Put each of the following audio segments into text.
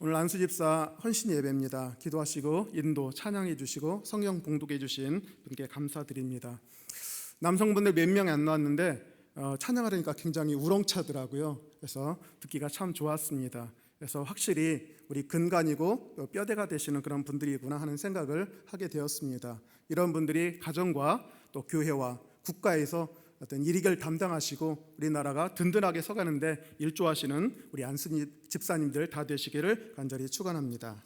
오늘 안수집사 헌신 예배입니다. 기도하시고 인도 찬양해 주시고 성경 봉독해 주신 분께 감사드립니다. 남성분들 몇 명이 안 나왔는데 찬양하려니까 굉장히 우렁차더라고요. 그래서 듣기가 참 좋았습니다. 그래서 확실히 우리 근간이고 뼈대가 되시는 그런 분들이구나 하는 생각을 하게 되었습니다. 이런 분들이 가정과 또 교회와 국가에서 어떤 일익을 담당하시고 우리나라가 든든하게 서가는데 일조하시는 우리 안수 집사님들 다 되시기를 간절히 축원합니다.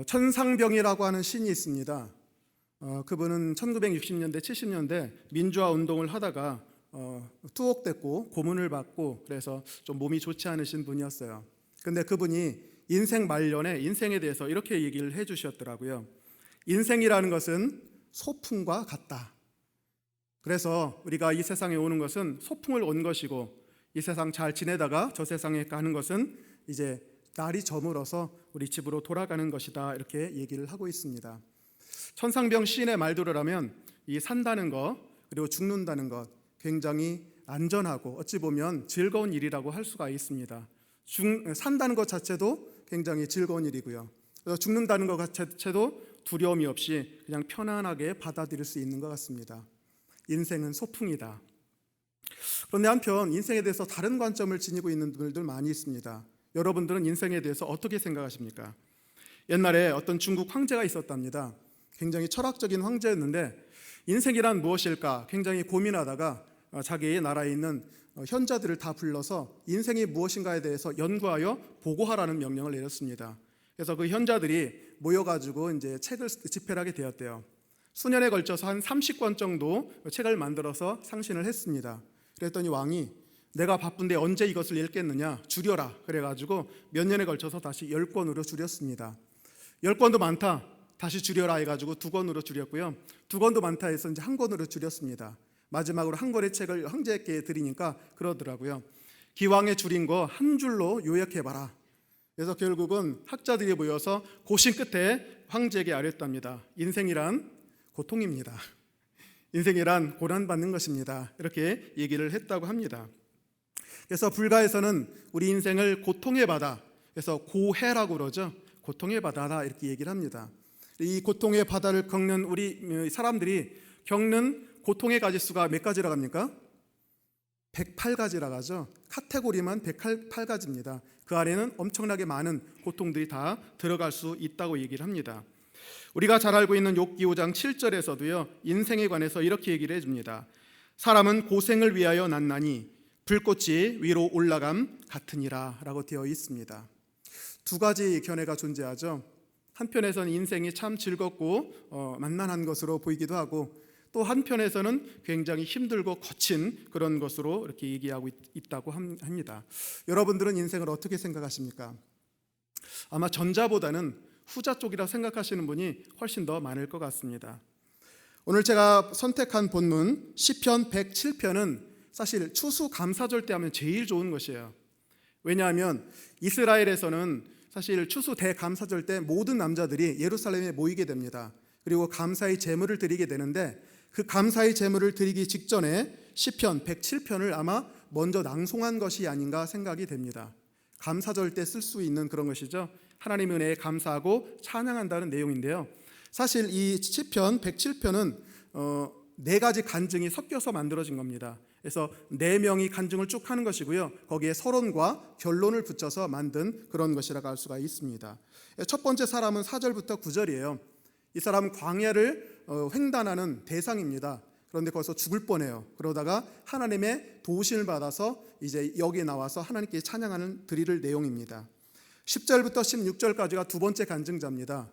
천상병이라고 하는 신이 있습니다. 그분은 1960년대 70년대 민주화 운동을 하다가 투옥됐고 고문을 받고 그래서 좀 몸이 좋지 않으신 분이었어요. 근데 그분이 인생 말년에 인생에 대해서 이렇게 얘기를 해주셨더라고요. 인생이라는 것은 소풍과 같다. 그래서 우리가 이 세상에 오는 것은 소풍을 온 것이고 이 세상 잘 지내다가 저 세상에 가는 것은 이제 날이 저물어서 우리 집으로 돌아가는 것이다. 이렇게 얘기를 하고 있습니다. 천상병 시인의 말대로 라면 이 산다는 것 그리고 죽는다는 것 굉장히 안전하고 어찌 보면 즐거운 일이라고 할 수가 있습니다. 산다는 것 자체도 굉장히 즐거운 일이고요. 죽는다는 것 자체도 두려움이 없이 그냥 편안하게 받아들일 수 있는 것 같습니다. 인생은 소풍이다. 그런데 한편 인생에 대해서 다른 관점을 지니고 있는 분들도 많이 있습니다. 여러분들은 인생에 대해서 어떻게 생각하십니까? 옛날에 어떤 중국 황제가 있었답니다. 굉장히 철학적인 황제였는데 인생이란 무엇일까 굉장히 고민하다가 자기 나라에 있는 현자들을 다 불러서 인생이 무엇인가에 대해서 연구하여 보고하라는 명령을 내렸습니다. 그래서 그 현자들이 모여가지고 이제 책을 집필 하게 되었대요. 수년에 걸쳐서 한 30권 정도 책을 만들어서 상신을 했습니다. 그랬더니 왕이 내가 바쁜데 언제 이것을 읽겠느냐 줄여라 그래가지고 몇 년에 걸쳐서 다시 10권으로 줄였습니다. 10권도 많다 다시 줄여라 해가지고 2권으로 줄였고요. 2권도 많다 해서 이제 1권으로 줄였습니다. 마지막으로 한 권의 책을 황제께 드리니까 그러더라고요. 기왕에 줄인 거 한 줄로 요약해봐라. 그래서 결국은 학자들이 모여서 고심 끝에 황제에게 아뢰었답니다. 인생이란 고통입니다. 인생이란 고난받는 것입니다. 이렇게 얘기를 했다고 합니다. 그래서 불가에서는 우리 인생을 고통의 바다, 그래서 고해라고 그러죠. 고통의 바다다 이렇게 얘기를 합니다. 이 고통의 바다를 겪는 우리 사람들이 겪는 고통의 가지수가 몇 가지라고 합니까? 108가지라고 하죠. 카테고리만 108가지입니다. 그 안에는 엄청나게 많은 고통들이 다 들어갈 수 있다고 얘기를 합니다. 우리가 잘 알고 있는 욥기 5장 7절에서도요 인생에 관해서 이렇게 얘기를 해줍니다. 사람은 고생을 위하여 났나니 불꽃이 위로 올라감 같으니라 라고 되어 있습니다. 두 가지 견해가 존재하죠. 한편에서는 인생이 참 즐겁고 만만한 것으로 보이기도 하고 또 한편에서는 굉장히 힘들고 거친 그런 것으로 이렇게 얘기하고 있다고 합니다. 여러분들은 인생을 어떻게 생각하십니까? 아마 전자보다는 후자 쪽이라 생각하시는 분이 훨씬 더 많을 것 같습니다. 오늘 제가 선택한 본문 시편 107편은 사실 추수감사절 때 하면 제일 좋은 것이에요. 왜냐하면 이스라엘에서는 사실 추수 대감사절 때 모든 남자들이 예루살렘에 모이게 됩니다. 그리고 감사의 제물을 드리게 되는데 그 감사의 제물을 드리기 직전에 시편 107편을 아마 먼저 낭송한 것이 아닌가 생각이 됩니다. 감사절 때 쓸 수 있는 그런 것이죠. 하나님의 은혜에 감사하고 찬양한다는 내용인데요. 사실 이 시편 107편은 4가지 간증이 섞여서 만들어진 겁니다. 그래서 4명이 간증을 쭉 하는 것이고요. 거기에 서론과 결론을 붙여서 만든 그런 것이라고 할 수가 있습니다. 첫 번째 사람은 4절부터 9절이에요. 이 사람은 광야를 횡단하는 대상입니다. 그런데 거기서 죽을 뻔해요. 그러다가 하나님의 도우심을 받아서 이제 여기에 나와서 하나님께 찬양하는 드릴 내용입니다. 10절부터 16절까지가 두 번째 간증자입니다.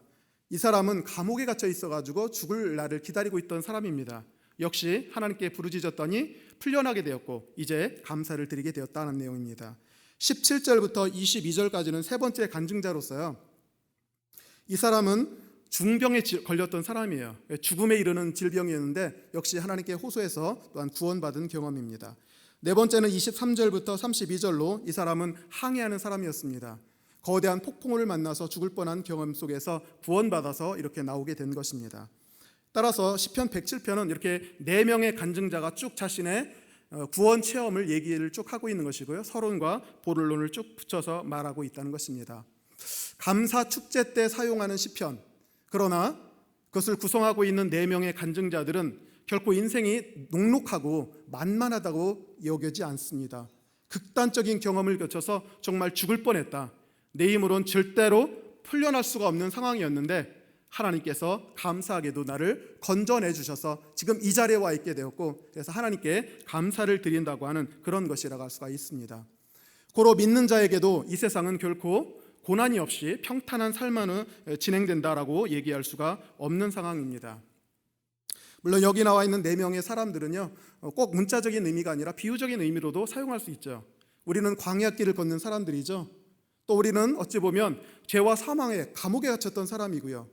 이 사람은 감옥에 갇혀 있어가지고 죽을 날을 기다리고 있던 사람입니다. 역시 하나님께 부르짖었더니 풀려나게 되었고 이제 감사를 드리게 되었다는 내용입니다. 17절부터 22절까지는 세 번째 간증자로서요. 이 사람은 중병에 걸렸던 사람이에요. 죽음에 이르는 질병이었는데 역시 하나님께 호소해서 또한 구원받은 경험입니다. 네 번째는 23절부터 32절로 이 사람은 항해하는 사람이었습니다. 거대한 폭풍을 만나서 죽을 뻔한 경험 속에서 구원받아서 이렇게 나오게 된 것입니다. 따라서 시편 107편은 이렇게 4명의 간증자가 쭉 자신의 구원 체험을 얘기를 쭉 하고 있는 것이고요. 서론과 본론을 쭉 붙여서 말하고 있다는 것입니다. 감사 축제 때 사용하는 시편, 그러나 그것을 구성하고 있는 4명의 간증자들은 결코 인생이 녹록하고 만만하다고 여겨지 않습니다. 극단적인 경험을 거쳐서 정말 죽을 뻔했다, 내 힘으로는 절대로 풀려날 수가 없는 상황이었는데 하나님께서 감사하게도 나를 건져내 주셔서 지금 이 자리에 와 있게 되었고, 그래서 하나님께 감사를 드린다고 하는 그런 것이라고 할 수가 있습니다. 고로 믿는 자에게도 이 세상은 결코 고난이 없이 평탄한 삶만은 진행된다라고 얘기할 수가 없는 상황입니다. 물론 여기 나와 있는 4명의 사람들은요, 꼭 문자적인 의미가 아니라 비유적인 의미로도 사용할 수 있죠. 우리는 광야길을 걷는 사람들이죠. 또 우리는 어찌 보면 죄와 사망에 감옥에 갇혔던 사람이고요,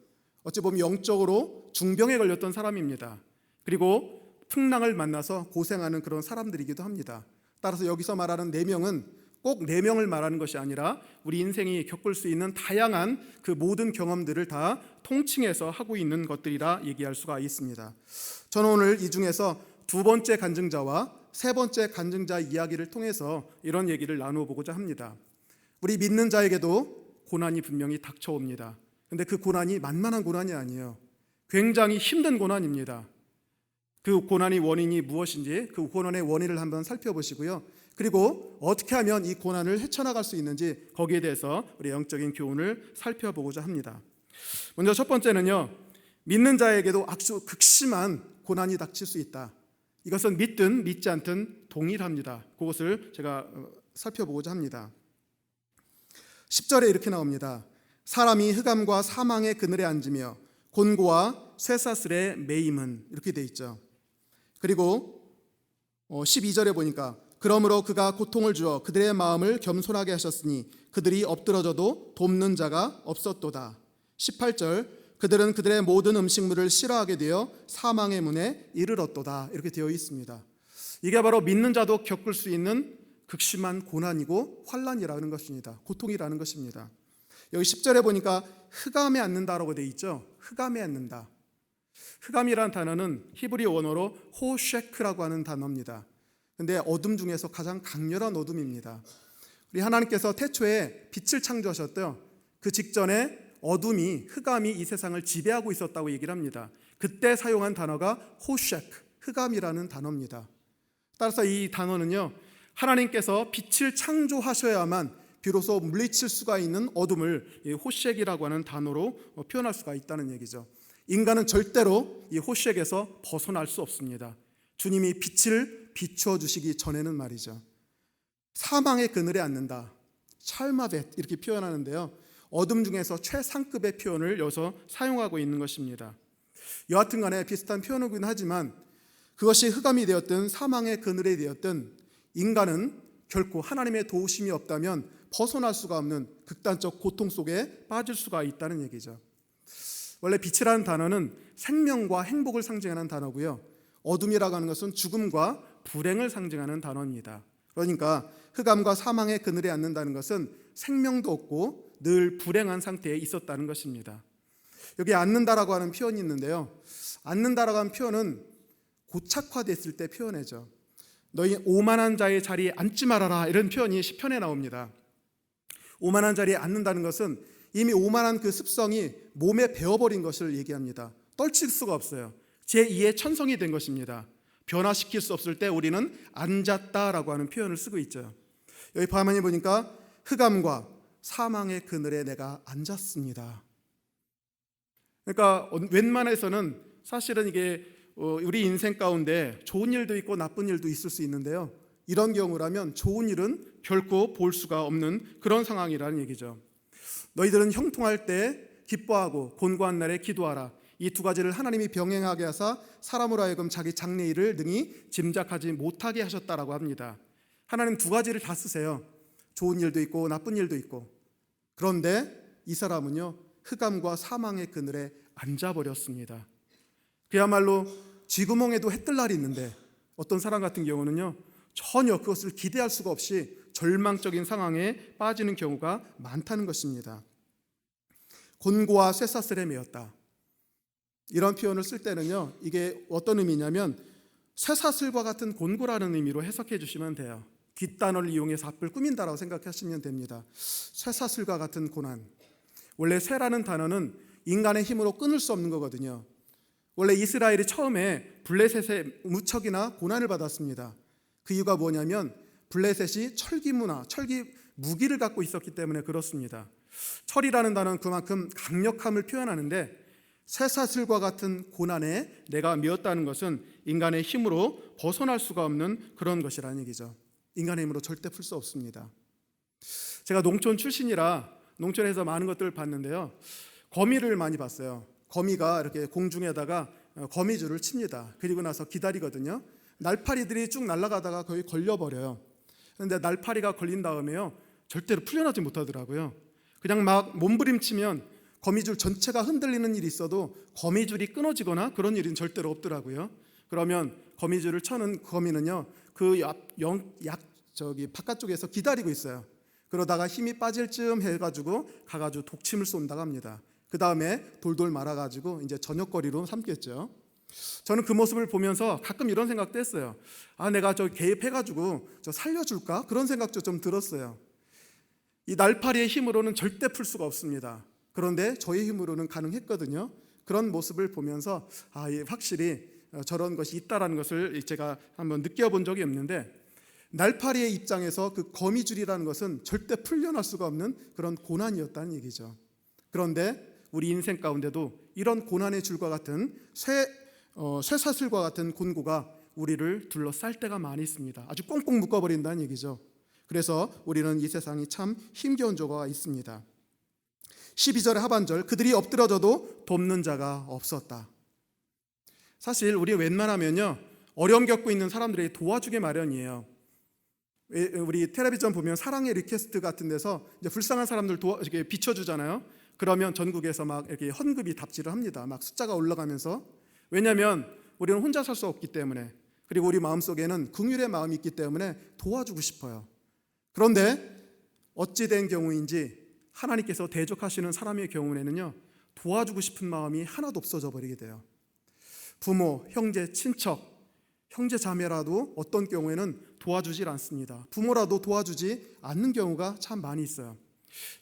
어찌 보면 영적으로 중병에 걸렸던 사람입니다. 그리고 풍랑을 만나서 고생하는 그런 사람들이기도 합니다. 따라서 여기서 말하는 4명은 꼭 4명을 말하는 것이 아니라 우리 인생이 겪을 수 있는 다양한 그 모든 경험들을 다 통칭해서 하고 있는 것들이라 얘기할 수가 있습니다. 저는 오늘 이 중에서 2번째 간증자와 3번째 간증자 이야기를 통해서 이런 얘기를 나누어보고자 합니다. 우리 믿는 자에게도 고난이 분명히 닥쳐옵니다. 그런데 그 고난이 만만한 고난이 아니에요. 굉장히 힘든 고난입니다. 그 고난의 원인이 무엇인지 그 고난의 원인을 한번 살펴보시고요, 그리고 어떻게 하면 이 고난을 헤쳐나갈 수 있는지 거기에 대해서 우리 영적인 교훈을 살펴보고자 합니다. 먼저 첫 번째는요, 믿는 자에게도 아주 극심한 고난이 닥칠 수 있다. 이것은 믿든 믿지 않든 동일합니다. 그것을 제가 살펴보고자 합니다. 10절에 이렇게 나옵니다. 사람이 흑암과 사망의 그늘에 앉으며 곤고와 쇠사슬에 매임은, 이렇게 돼 있죠. 그리고 12절에 보니까 그러므로 그가 고통을 주어 그들의 마음을 겸손하게 하셨으니 그들이 엎드러져도 돕는 자가 없었도다. 18절 그들은 그들의 모든 음식물을 싫어하게 되어 사망의 문에 이르렀도다. 이렇게 되어 있습니다. 이게 바로 믿는 자도 겪을 수 있는 극심한 고난이고 환난이라는 것입니다. 고통이라는 것입니다. 여기 10절에 보니까 흑암에 앉는다라고 되어 있죠. 흑암에 앉는다. 흑암이라는 단어는 히브리 원어로 호쉐크라고 하는 단어입니다. 근데 어둠 중에서 가장 강렬한 어둠입니다. 우리 하나님께서 태초에 빛을 창조하셨대요. 그 직전에 어둠이, 흑암이 이 세상을 지배하고 있었다고 얘기를 합니다. 그때 사용한 단어가 호쉐크, 흑암이라는 단어입니다. 따라서 이 단어는요, 하나님께서 빛을 창조하셔야만 비로소 물리칠 수가 있는 어둠을 호쉐크라고 하는 단어로 표현할 수가 있다는 얘기죠. 인간은 절대로 이 호쉐크에서 벗어날 수 없습니다. 주님이 빛을 비추어 주시기 전에는 말이죠. 사망의 그늘에 앉는다, 찰마벳 이렇게 표현하는데요, 어둠 중에서 최상급의 표현을 여기서 사용하고 있는 것입니다. 여하튼 간에 비슷한 표현이긴 하지만 그것이 흑암이 되었든 사망의 그늘에 되었든 인간은 결코 하나님의 도우심이 없다면 벗어날 수가 없는 극단적 고통 속에 빠질 수가 있다는 얘기죠. 원래 빛이라는 단어는 생명과 행복을 상징하는 단어고요, 어둠이라고 하는 것은 죽음과 불행을 상징하는 단어입니다. 그러니까 흑암과 사망의 그늘에 앉는다는 것은 생명도 없고 늘 불행한 상태에 있었다는 것입니다. 여기 앉는다라고 하는 표현이 있는데요, 앉는다라고 하는 표현은 고착화됐을 때 표현하죠. 너희 오만한 자의 자리에 앉지 말아라, 이런 표현이 시편에 나옵니다. 오만한 자리에 앉는다는 것은 이미 오만한 그 습성이 몸에 배어버린 것을 얘기합니다. 떨칠 수가 없어요. 제2의 천성이 된 것입니다. 변화시킬 수 없을 때 우리는 앉았다라고 하는 표현을 쓰고 있죠. 여기 가만히 보니까 흑암과 사망의 그늘에 내가 앉았습니다. 그러니까 웬만해서는 사실은 이게 우리 인생 가운데 좋은 일도 있고 나쁜 일도 있을 수 있는데요, 이런 경우라면 좋은 일은 결코 볼 수가 없는 그런 상황이라는 얘기죠. 너희들은 형통할 때 기뻐하고 곤고한 날에 기도하라. 이 2가지를 하나님이 병행하게 하사 사람으로 하여금 자기 장래일을 능히 짐작하지 못하게 하셨다라고 합니다. 하나님 2가지를 다 쓰세요. 좋은 일도 있고 나쁜 일도 있고. 그런데 이 사람은요, 흑암과 사망의 그늘에 앉아버렸습니다. 그야말로 쥐구멍에도 해 뜰 날이 있는데 어떤 사람 같은 경우는요, 전혀 그것을 기대할 수가 없이 절망적인 상황에 빠지는 경우가 많다는 것입니다. 곤고와 쇠사슬에 매였다, 이런 표현을 쓸 때는요, 이게 어떤 의미냐면 쇠사슬과 같은 곤고라는 의미로 해석해 주시면 돼요. 뒷단어를 이용해서 앞을 꾸민다라고 생각하시면 됩니다. 쇠사슬과 같은 고난. 원래 쇠라는 단어는 인간의 힘으로 끊을 수 없는 거거든요. 원래 이스라엘이 처음에 블레셋의 무척이나 고난을 받았습니다. 그 이유가 뭐냐면 블레셋이 철기 문화, 철기 무기를 갖고 있었기 때문에 그렇습니다. 철이라는 단어는 그만큼 강력함을 표현하는데 쇠사슬과 같은 고난에 내가 미웠다는 것은 인간의 힘으로 벗어날 수가 없는 그런 것이라는 얘기죠. 인간의 힘으로 절대 풀 수 없습니다. 제가 농촌 출신이라 농촌에서 많은 것들을 봤는데요. 거미를 많이 봤어요. 거미가 이렇게 공중에다가 거미줄을 칩니다. 그리고 나서 기다리거든요. 날파리들이 쭉 날아가다가 거의 걸려버려요. 그런데 날파리가 걸린 다음에요, 절대로 풀려나지 못하더라고요. 그냥 막 몸부림치면 거미줄 전체가 흔들리는 일이 있어도 거미줄이 끊어지거나 그런 일은 절대로 없더라고요. 그러면 거미줄을 쳐는 거미는요, 그 바깥쪽에서 기다리고 있어요. 그러다가 힘이 빠질 쯤 해가지고 가가지고 독침을 쏜다고 합니다. 그 다음에 돌돌 말아가지고 이제 저녁거리로 삼겠죠. 저는 그 모습을 보면서 가끔 이런 생각도 했어요. 내가 저 개입해가지고 저 살려줄까? 그런 생각도 좀 들었어요. 이 날파리의 힘으로는 절대 풀 수가 없습니다. 그런데 저의 힘으로는 가능했거든요. 그런 모습을 보면서 확실히 저런 것이 있다라는 것을 제가 한번 느껴본 적이 없는데, 날파리의 입장에서 그 거미줄이라는 것은 절대 풀려날 수가 없는 그런 고난이었다는 얘기죠. 그런데 우리 인생 가운데도 이런 고난의 줄과 같은 쇠사슬과 같은 곤고가 우리를 둘러쌀 때가 많이 있습니다. 아주 꽁꽁 묶어버린다는 얘기죠. 그래서 우리는 이 세상이 참 힘겨운 조가 있습니다. 12절의 하반절, 그들이 엎드러져도 돕는 자가 없었다. 사실 우리 웬만하면요, 어려움 겪고 있는 사람들에게 도와주기 마련이에요. 우리 텔레비전 보면 사랑의 리퀘스트 같은 데서 이제 불쌍한 사람들 이렇게 비춰주잖아요. 그러면 전국에서 막 이렇게 헌금이 답지를 합니다. 막 숫자가 올라가면서. 왜냐하면 우리는 혼자 살 수 없기 때문에, 그리고 우리 마음속에는 긍휼의 마음이 있기 때문에 도와주고 싶어요. 그런데 어찌 된 경우인지 하나님께서 대적하시는 사람의 경우에는요, 도와주고 싶은 마음이 하나도 없어져 버리게 돼요. 부모, 형제, 친척, 형제 자매라도 어떤 경우에는 도와주질 않습니다. 부모라도 도와주지 않는 경우가 참 많이 있어요.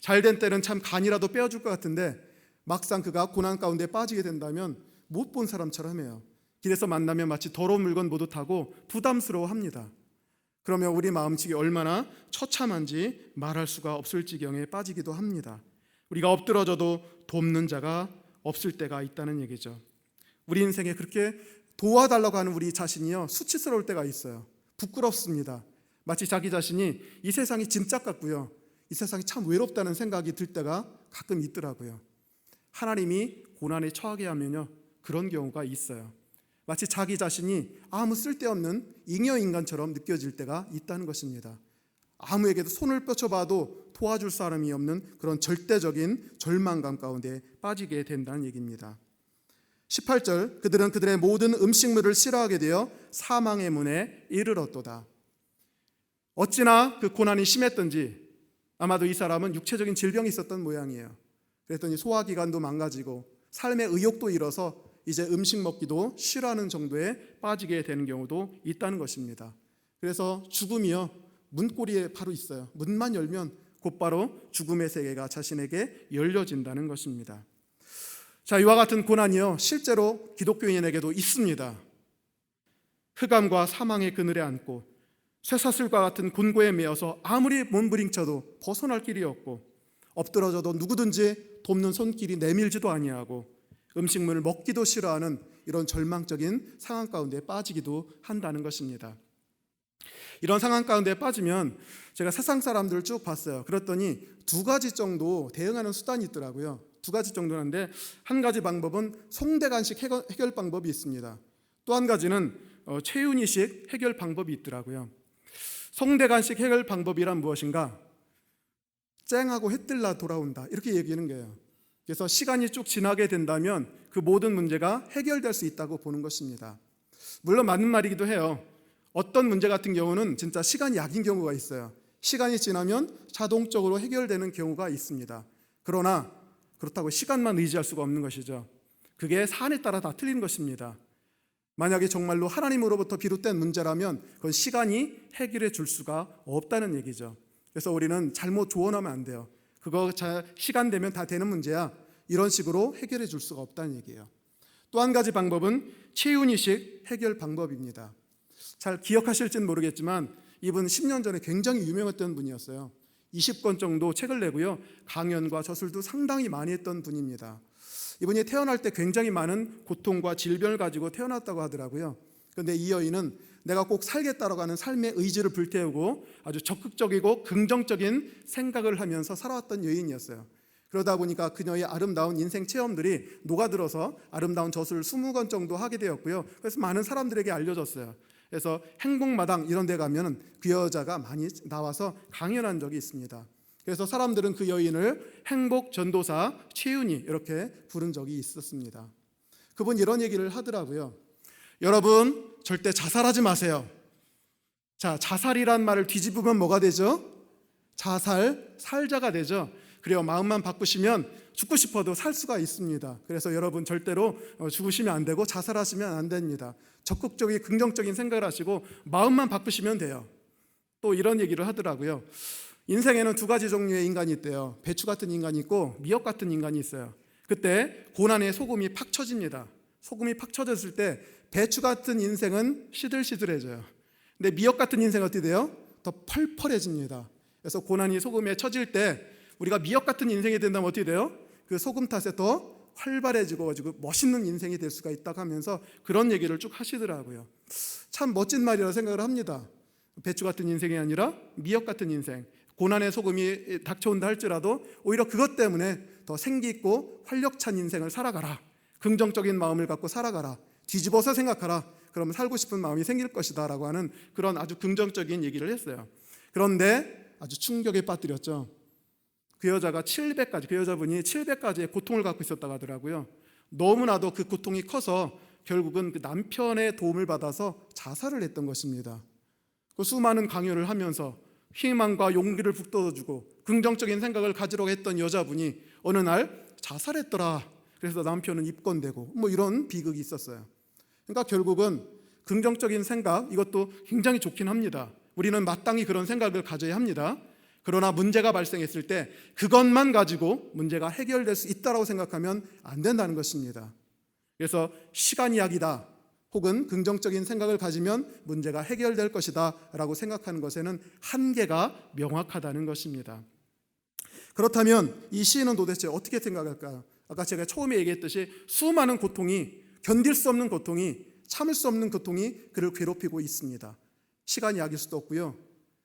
잘된 때는 참 간이라도 빼어줄 것 같은데 막상 그가 고난 가운데 빠지게 된다면 못 본 사람처럼 해요. 길에서 만나면 마치 더러운 물건 모두 타고 부담스러워합니다. 그러면 우리 마음속이 얼마나 처참한지 말할 수가 없을 지경에 빠지기도 합니다. 우리가 엎드러져도 돕는 자가 없을 때가 있다는 얘기죠. 우리 인생에 그렇게 도와달라고 하는 우리 자신이요, 수치스러울 때가 있어요. 부끄럽습니다. 마치 자기 자신이 이 세상이 짐짝 같고요, 이 세상이 참 외롭다는 생각이 들 때가 가끔 있더라고요. 하나님이 고난에 처하게 하면요, 그런 경우가 있어요. 마치 자기 자신이 아무 쓸데없는 잉여인간처럼 느껴질 때가 있다는 것입니다. 아무에게도 손을 뻗쳐봐도 도와줄 사람이 없는 그런 절대적인 절망감 가운데 빠지게 된다는 얘기입니다. 18절, 그들은 그들의 모든 음식물을 싫어하게 되어 사망의 문에 이르렀도다. 어찌나 그 고난이 심했던지 아마도 이 사람은 육체적인 질병이 있었던 모양이에요. 그랬더니 소화기관도 망가지고 삶의 의욕도 잃어서 이제 음식 먹기도 싫어하는 정도에 빠지게 되는 경우도 있다는 것입니다. 그래서 죽음이요, 문고리에 바로 있어요. 문만 열면 곧바로 죽음의 세계가 자신에게 열려진다는 것입니다. 자, 이와 같은 고난이요, 실제로 기독교인에게도 있습니다. 흑암과 사망의 그늘에 앉고 쇠사슬과 같은 곤고에 매여서 아무리 몸부림쳐도 벗어날 길이 없고, 엎드러져도 누구든지 돕는 손길이 내밀지도 아니하고, 음식물을 먹기도 싫어하는 이런 절망적인 상황 가운데 빠지기도 한다는 것입니다. 이런 상황 가운데 빠지면 제가 세상 사람들을 쭉 봤어요. 그랬더니 두 가지 정도 대응하는 수단이 있더라고요. 두 가지 정도인데, 한 가지 방법은 송대관식 해결 방법이 있습니다. 또 한 가지는 최윤희식 해결 방법이 있더라고요. 송대관식 해결 방법이란 무엇인가? 쨍하고 해뜰라 돌아온다, 이렇게 얘기하는 거예요. 그래서 시간이 쭉 지나게 된다면 그 모든 문제가 해결될 수 있다고 보는 것입니다. 물론 맞는 말이기도 해요. 어떤 문제 같은 경우는 진짜 시간이 약인 경우가 있어요. 시간이 지나면 자동적으로 해결되는 경우가 있습니다. 그러나 그렇다고 시간만 의지할 수가 없는 것이죠. 그게 사안에 따라 다 틀린 것입니다. 만약에 정말로 하나님으로부터 비롯된 문제라면 그건 시간이 해결해 줄 수가 없다는 얘기죠. 그래서 우리는 잘못 조언하면 안 돼요. 그거 시간 되면 다 되는 문제야, 이런 식으로 해결해 줄 수가 없다는 얘기예요. 또 한 가지 방법은 최윤희식 해결 방법입니다. 잘 기억하실지는 모르겠지만 이분 10년 전에 굉장히 유명했던 분이었어요. 20권 정도 책을 내고요, 강연과 저술도 상당히 많이 했던 분입니다. 이분이 태어날 때 굉장히 많은 고통과 질병을 가지고 태어났다고 하더라고요. 그런데 이 여인은 내가 꼭 살겠다라고 하는 삶의 의지를 불태우고 아주 적극적이고 긍정적인 생각을 하면서 살아왔던 여인이었어요. 그러다 보니까 그녀의 아름다운 인생 체험들이 녹아들어서 아름다운 저술 20권 정도 하게 되었고요. 그래서 많은 사람들에게 알려졌어요. 그래서 행복마당 이런 데 가면 그 여자가 많이 나와서 강연한 적이 있습니다. 그래서 사람들은 그 여인을 행복전도사 최윤희 이렇게 부른 적이 있었습니다. 그분 이런 얘기를 하더라고요. 여러분, 절대 자살하지 마세요. 자, 자살이란 말을 뒤집으면 뭐가 되죠? 살자가 되죠. 그래요. 마음만 바꾸시면 죽고 싶어도 살 수가 있습니다. 그래서 여러분 절대로 죽으시면 안 되고 자살하시면 안 됩니다. 적극적인 긍정적인 생각을 하시고 마음만 바꾸시면 돼요. 또 이런 얘기를 하더라고요. 인생에는 두 가지 종류의 인간이 있대요. 배추 같은 인간이 있고 미역 같은 인간이 있어요. 그때 고난의 소금이 팍 쳐집니다. 소금이 팍 쳐졌을 때 배추 같은 인생은 시들시들해져요. 근데 미역 같은 인생은 어떻게 돼요? 더 펄펄해집니다. 그래서 고난이 소금에 쳐질 때 우리가 미역 같은 인생이 된다면 어떻게 돼요? 그 소금 탓에 더 활발해지고 가지고 멋있는 인생이 될 수가 있다고 하면서 그런 얘기를 쭉 하시더라고요. 참 멋진 말이라고 생각을 합니다. 배추 같은 인생이 아니라 미역 같은 인생, 고난의 소금이 닥쳐온다 할지라도 오히려 그것 때문에 더 생기 있고 활력찬 인생을 살아가라. 긍정적인 마음을 갖고 살아가라. 뒤집어서 생각하라. 그러면 살고 싶은 마음이 생길 것이다 라고 하는 그런 아주 긍정적인 얘기를 했어요. 그런데 아주 충격에 빠뜨렸죠. 그 여자분이 700가지의 고통을 갖고 있었다고 하더라고요. 너무나도 그 고통이 커서 결국은 그 남편의 도움을 받아서 자살을 했던 것입니다. 그 수많은 강연을 하면서 희망과 용기를 북돋아주고 긍정적인 생각을 가지려고 했던 여자분이 어느 날 자살했더라. 그래서 남편은 입건되고 뭐 이런 비극이 있었어요. 그러니까 결국은 긍정적인 생각, 이것도 굉장히 좋긴 합니다. 우리는 마땅히 그런 생각을 가져야 합니다. 그러나 문제가 발생했을 때 그것만 가지고 문제가 해결될 수 있다고 생각하면 안 된다는 것입니다. 그래서 시간이 약이다, 혹은 긍정적인 생각을 가지면 문제가 해결될 것이다 라고 생각하는 것에는 한계가 명확하다는 것입니다. 그렇다면 이 시인은 도대체 어떻게 생각할까요? 아까 제가 처음에 얘기했듯이 수많은 고통이, 견딜 수 없는 고통이, 참을 수 없는 고통이 그를 괴롭히고 있습니다. 시간이 약일 수도 없고요,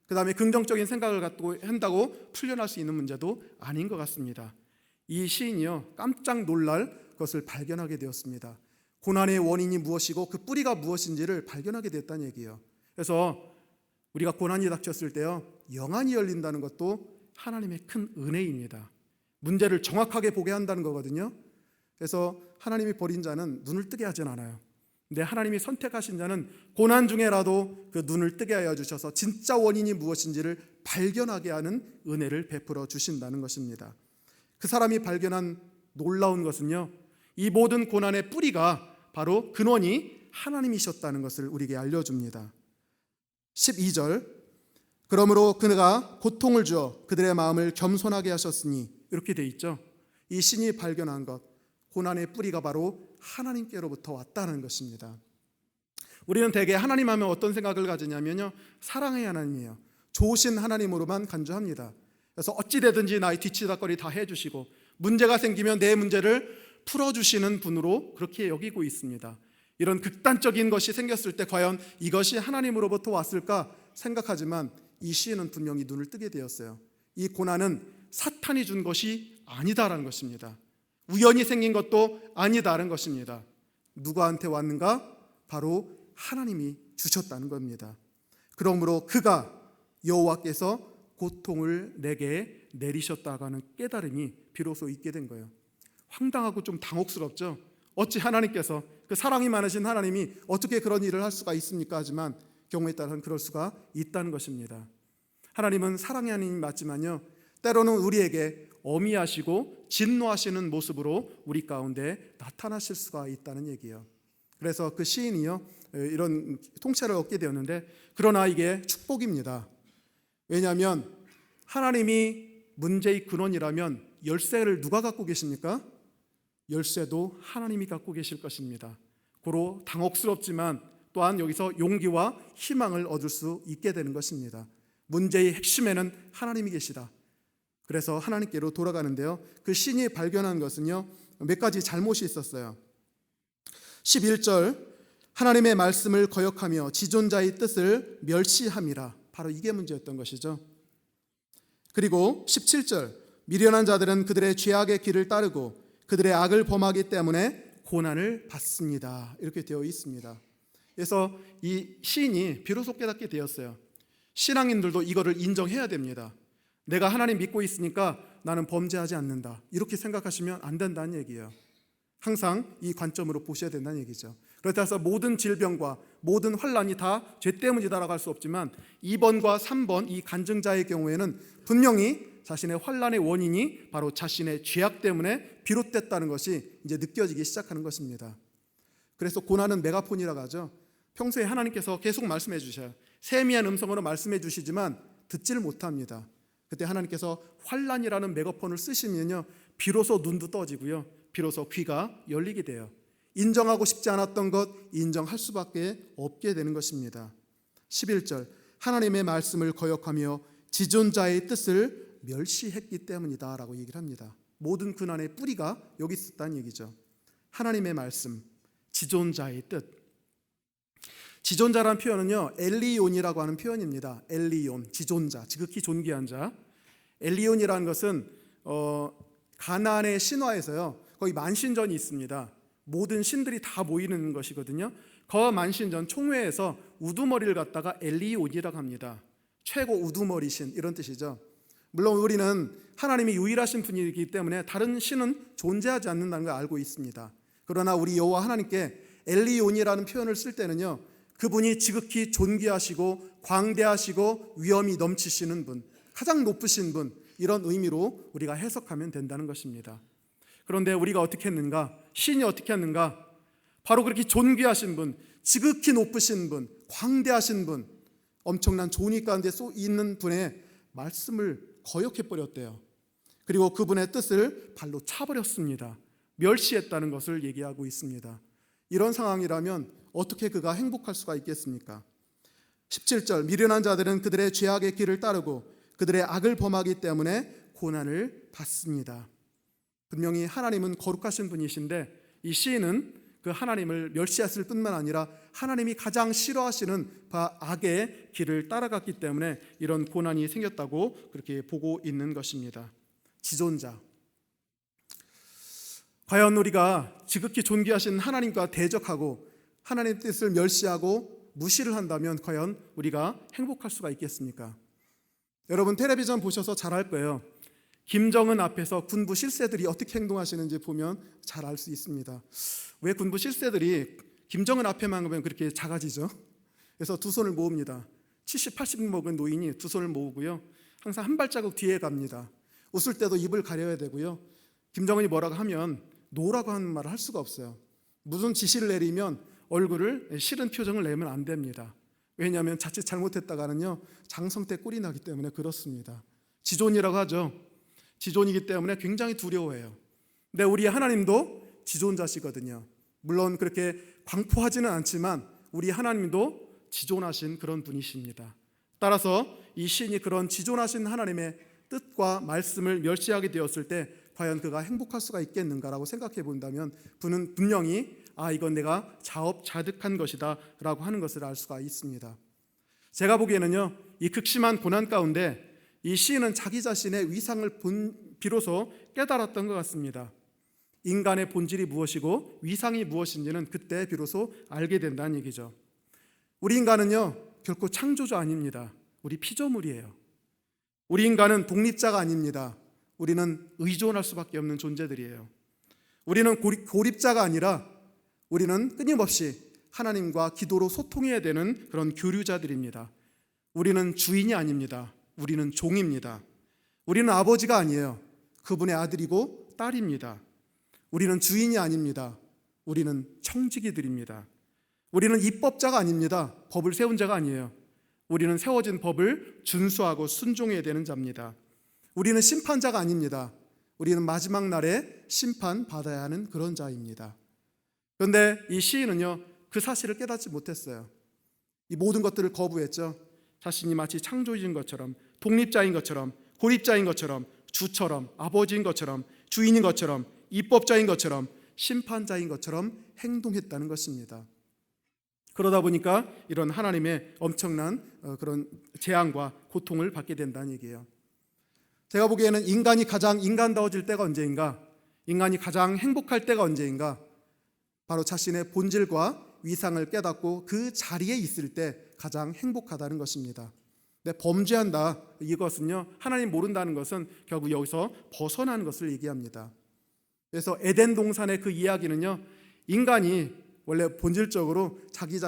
그 다음에 긍정적인 생각을 갖고 한다고 풀려날 수 있는 문제도 아닌 것 같습니다. 이 시인이요, 깜짝 놀랄 것을 발견하게 되었습니다. 고난의 원인이 무엇이고 그 뿌리가 무엇인지를 발견하게 됐다는 얘기예요. 그래서 우리가 고난이 닥쳤을 때요, 영안이 열린다는 것도 하나님의 큰 은혜입니다. 문제를 정확하게 보게 한다는 거거든요. 그래서 하나님이 버린 자는 눈을 뜨게 하진 않아요. 근데 하나님이 선택하신 자는 고난 중에라도 그 눈을 뜨게 하여 주셔서 진짜 원인이 무엇인지를 발견하게 하는 은혜를 베풀어 주신다는 것입니다. 그 사람이 발견한 놀라운 것은요, 이 모든 고난의 뿌리가 바로 근원이 하나님이셨다는 것을 우리에게 알려줍니다. 12절, 그러므로 그가 고통을 주어 그들의 마음을 겸손하게 하셨으니, 이렇게 돼 있죠. 이 신이 발견한 것, 고난의 뿌리가 바로 하나님께로부터 왔다는 것입니다. 우리는 대개 하나님 하면 어떤 생각을 가지냐면요, 사랑의 하나님이에요. 좋으신 하나님으로만 간주합니다. 그래서 어찌되든지 나의 뒤치다거리 다 해주시고 문제가 생기면 내 문제를 풀어주시는 분으로 그렇게 여기고 있습니다. 이런 극단적인 것이 생겼을 때 과연 이것이 하나님으로부터 왔을까 생각하지만 이 시인은 분명히 눈을 뜨게 되었어요. 이 고난은 사탄이 준 것이 아니다라는 것입니다. 우연히 생긴 것도 아니다라는 것입니다. 누구한테 왔는가? 바로 하나님이 주셨다는 겁니다. 그러므로 그가, 여호와께서 고통을 내게 내리셨다고 하는 깨달음이 비로소 있게 된 거예요. 황당하고 좀 당혹스럽죠. 어찌 하나님께서, 그 사랑이 많으신 하나님이 어떻게 그런 일을 할 수가 있습니까? 하지만 경우에 따라서는 그럴 수가 있다는 것입니다. 하나님은 사랑의 하나님 맞지만요, 때로는 우리에게 어미하시고 진노하시는 모습으로 우리 가운데 나타나실 수가 있다는 얘기예요. 그래서 그 시인이요 이런 통찰을 얻게 되었는데, 그러나 이게 축복입니다. 왜냐하면 하나님이 문제의 근원이라면 열쇠를 누가 갖고 계십니까? 열쇠도 하나님이 갖고 계실 것입니다. 고로 당혹스럽지만 또한 여기서 용기와 희망을 얻을 수 있게 되는 것입니다. 문제의 핵심에는 하나님이 계시다. 그래서 하나님께로 돌아가는데요, 그 시인이 발견한 것은요 몇 가지 잘못이 있었어요. 11절, 하나님의 말씀을 거역하며 지존자의 뜻을 멸시함이라. 바로 이게 문제였던 것이죠. 그리고 17절, 미련한 자들은 그들의 죄악의 길을 따르고 그들의 악을 범하기 때문에 고난을 받습니다. 이렇게 되어 있습니다. 그래서 이 시인이 비로소 깨닫게 되었어요. 신앙인들도 이거를 인정해야 됩니다. 내가 하나님 믿고 있으니까 나는 범죄하지 않는다, 이렇게 생각하시면 안 된다는 얘기예요. 항상 이 관점으로 보셔야 된다는 얘기죠. 그렇다 해서 모든 질병과 모든 환란이 다 죄 때문이다라고 할 수 없지만 2번과 3번 이 간증자의 경우에는 분명히 자신의 환란의 원인이 바로 자신의 죄악 때문에 비롯됐다는 것이 이제 느껴지기 시작하는 것입니다. 그래서 고난은 메가폰이라고 하죠. 평소에 하나님께서 계속 말씀해 주셔요. 세미한 음성으로 말씀해 주시지만 듣지를 못합니다. 그때 하나님께서 환란이라는 메가폰을 쓰시면요 비로소 눈도 떠지고요, 비로소 귀가 열리게 돼요. 인정하고 싶지 않았던 것 인정할 수밖에 없게 되는 것입니다. 11절, 하나님의 말씀을 거역하며 지존자의 뜻을 멸시했기 때문이다 라고 얘기를 합니다. 모든 근원의 뿌리가 여기 있었다는 얘기죠. 하나님의 말씀, 지존자의 뜻. 지존자라는 표현은요 엘리온이라고 하는 표현입니다. 엘리온, 지존자, 지극히 존귀한 자. 엘리온이라는 것은 가나안의 신화에서요 거기 만신전이 있습니다. 모든 신들이 다 모이는 것이거든요. 그 만신전 총회에서 우두머리를 갖다가 엘리온이라고 합니다. 최고 우두머리신, 이런 뜻이죠. 물론 우리는 하나님이 유일하신 분이기 때문에 다른 신은 존재하지 않는다는 걸 알고 있습니다. 그러나 우리 여호와 하나님께 엘리온이라는 표현을 쓸 때는요 그분이 지극히 존귀하시고 광대하시고 위엄이 넘치시는 분, 가장 높으신 분, 이런 의미로 우리가 해석하면 된다는 것입니다. 그런데 우리가 어떻게 했는가? 신이 어떻게 했는가? 바로 그렇게 존귀하신 분, 지극히 높으신 분, 광대하신 분, 엄청난 존귀 가운데 있는 분의 말씀을 거역해버렸대요. 그리고 그분의 뜻을 발로 차버렸습니다. 멸시했다는 것을 얘기하고 있습니다. 이런 상황이라면 어떻게 그가 행복할 수가 있겠습니까? 17절, 미련한 자들은 그들의 죄악의 길을 따르고 그들의 악을 범하기 때문에 고난을 받습니다. 분명히 하나님은 거룩하신 분이신데 이 시인은 그 하나님을 멸시했을 뿐만 아니라 하나님이 가장 싫어하시는 악의 길을 따라갔기 때문에 이런 고난이 생겼다고 그렇게 보고 있는 것입니다. 지존자. 과연 우리가 지극히 존귀하신 하나님과 대적하고 하나님의 뜻을 멸시하고 무시를 한다면 과연 우리가 행복할 수가 있겠습니까? 여러분 텔레비전 보셔서 잘 알 거예요. 김정은 앞에서 군부 실세들이 어떻게 행동하시는지 보면 잘 알 수 있습니다. 왜 군부 실세들이 김정은 앞에만 가면 그렇게 작아지죠? 그래서 두 손을 모읍니다. 70, 80 먹은 노인이 두 손을 모으고요, 항상 한 발자국 뒤에 갑니다. 웃을 때도 입을 가려야 되고요, 김정은이 뭐라고 하면 노라고 하는 말을 할 수가 없어요. 무슨 지시를 내리면 얼굴을 싫은 표정을 내면 안 됩니다. 왜냐하면 자칫 잘못했다가는요 장성태 꼴이 나기 때문에 그렇습니다. 지존이라고 하죠. 지존이기 때문에 굉장히 두려워해요. 근데 우리 하나님도 지존자시거든요. 물론 그렇게 광포하지는 않지만 우리 하나님도 지존하신 그런 분이십니다. 따라서 이 시인이 그런 지존하신 하나님의 뜻과 말씀을 멸시하게 되었을 때 과연 그가 행복할 수가 있겠는가라고 생각해 본다면 그는 분명히 이건 내가 자업자득한 것이다 라고 하는 것을 알 수가 있습니다. 제가 보기에는요 이 극심한 고난 가운데 이 시인은 자기 자신의 위상을 비로소 깨달았던 것 같습니다. 인간의 본질이 무엇이고 위상이 무엇인지는 그때 비로소 알게 된다는 얘기죠. 우리 인간은요 결코 창조주 아닙니다. 우리 피조물이에요. 우리 인간은 독립자가 아닙니다. 우리는 의존할 수밖에 없는 존재들이에요. 우리는 고립자가 아니라 우리는 끊임없이 하나님과 기도로 소통해야 되는 그런 교류자들입니다. 우리는 주인이 아닙니다. 우리는 종입니다. 우리는 아버지가 아니에요. 그분의 아들이고 딸입니다. 우리는 주인이 아닙니다. 우리는 청지기들입니다. 우리는 입법자가 아닙니다. 법을 세운 자가 아니에요. 우리는 세워진 법을 준수하고 순종해야 되는 자입니다. 우리는 심판자가 아닙니다. 우리는 마지막 날에 심판받아야 하는 그런 자입니다. 그런데 이 시인은요, 그 사실을 깨닫지 못했어요. 이 모든 것들을 거부했죠. 자신이 마치 창조주인 것처럼, 독립자인 것처럼, 고립자인 것처럼, 주처럼, 아버지인 것처럼, 주인인 것처럼, 입법자인 것처럼, 심판자인 것처럼 행동했다는 것입니다. 그러다 보니까 이런 하나님의 엄청난 그런 재앙과 고통을 받게 된다는 얘기예요. 제가 보기에는 인간이 가장 인간다워질 때가 언제인가? 인간이 가장 행복할 때가 언제인가? 바로 자신의 본질과 위상을 깨닫고 그 자리에 있을 때 가장 행복하다는 것입니다. 근데 범죄한다, 이것은요, 하나님 모른다는 것은 결국 여기서 벗어나는 것을 얘기합니다. 그래서 에덴 동산의 그 이야기는요, 인간이 원래 본질적으로 자기